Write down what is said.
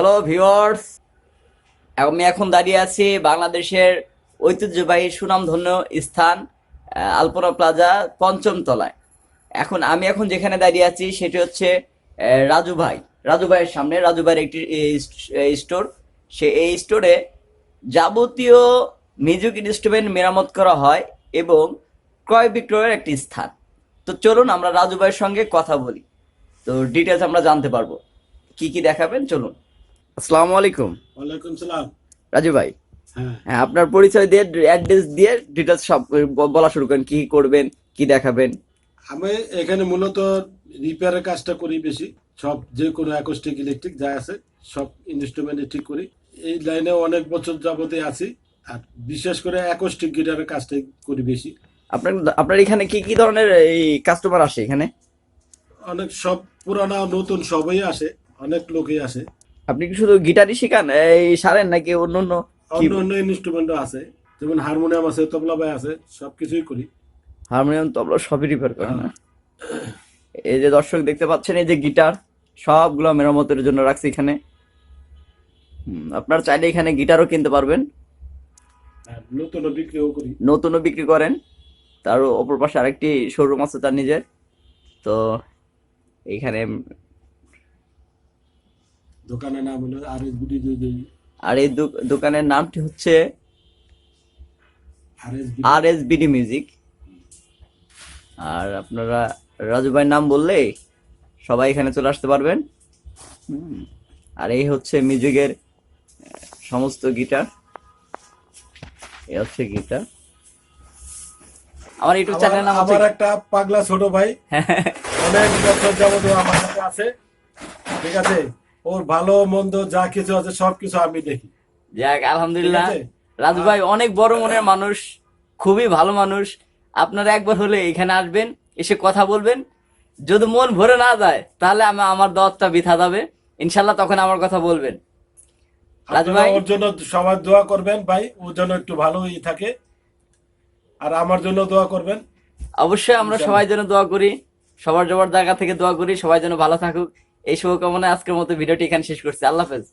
Hello viewers, আমি এখন দাঁড়িয়ে আছি বাংলাদেশের ঐতিহ্যবাহী সুনামধন্য স্থান আলপনা প্লাজা পঞ্চম তলায়। আমি এখন যেখানে দাঁড়িয়ে আছি সেটি হচ্ছে রাজু ভাইয়ের সামনে। রাজু ভাইয়ের একটি স্টোর। এই স্টোরে যাবতীয় মিউজিক ইনস্ট্রুমেন্ট মেরামত করা হয় এবং ক্রয় বিক্রয়ের একটি স্থান। তো চলুন আমরা রাজু ভাইয়ের সঙ্গে কথা বলি, তো ডিটেলস আমরা জানতে পারবো। কি কি দেখাবেন চলুন। আসসালামু আলাইকুম। ওয়ালাইকুম সালাম। রাজু ভাই, হ্যাঁ, হ্যাঁ, আপনার পরিচয় দিয়ে অ্যাড্রেস দিয়ে ডিটেলস সব বলা শুরু করেন। কি করবেন, কি দেখাবেন? আমি এখানে মূলত রিপেয়ারের কাজটা করি বেশি। সব যে কোনো অ্যাকোস্টিক ইলেকট্রিক যা আছে সব ইনস্ট্রুমেন্টে ঠিক করি। এই লাইনে অনেক বছর যাবতে আছি। আর বিশেষ করে অ্যাকোস্টিক গিটারের কাজটাই করি বেশি। আপনার আপনার এখানে কি কি ধরনের এই কাস্টমার আসে এখানে? অনেক সব পুরানা নতুন সবই আসে, অনেক লোকই আসে। আপনি কি শুধু গিটারই শেখান, এই সারেন নাকি অন্য অন্য অন্য অন্য ইনস্ট্রুমেন্টও আছে, যেমন হারমোনিয়াম আছে, তবলা বাই আছে, সব কিছুই করি। হারমোনিয়াম, তবলা সবই রিপেয়ার করেন না? হ্যাঁ। এই যে দর্শক দেখতে পাচ্ছেন, এই যে গিটার সবগুলো মেরামতের জন্য রাখছি এখানে। আপনারা চাইলে এখানে গিটারও কিনতে পারবেন, আর নতুনও বিক্রিও করি। নতুনও বিক্রি করেন। তার অপর পাশে আরেকটি শোরুম আছে তার নিজের। তো এখানে দোকানের নাম হলো RSBD। আর এই দোকানের নামটি হচ্ছে RSBD মিউজিক। আর আপনারা রাজু ভাইয়ের নাম বললে সবাই এখানে চলে আসতে পারবেন। আর এই হচ্ছে মিউজিকের সমস্ত গিটার। এই হচ্ছে গিটার। আমার ইউটিউব চ্যানেলের নাম হচ্ছে আমার একটা পাগলা ছোট ভাই, অনেক বছর যাবত আমার সাথে আছে। ঠিক আছে, ওর ভালো মন্দ যা কিছু আছে সবকিছু আমি দেখি। যাক, আলহামদুলিল্লাহ। ঠিক আছে? রাজু ভাই অনেক বড় মনের মানুষ, খুবই ভালো মানুষ। আপনারা একবার হলে এখানে আসবেন, এসে কথা বলবেন। যদি মন ভরে না যায় তাহলে আমার দাওয়াতটা বৃথা যাবে। ইনশাল্লাহ তখন আমার কথা বলবেন। রাজু আপনারা ভাই, ওর জন্য সবাই দোয়া করবেন ভাই, ওর জন্য একটু ভালোই থাকে। আর আমার জন্য দোয়া করবেন। অবশ্যই আমরা সবাই যেন দোয়া করি, সবার জায়গা থেকে দোয়া করি, সবাই যেন ভালো থাকুক। এই শুভকামনায় আজকের মতো ভিডিওটি এখানে শেষ করছি। আল্লাহ হাফেজ।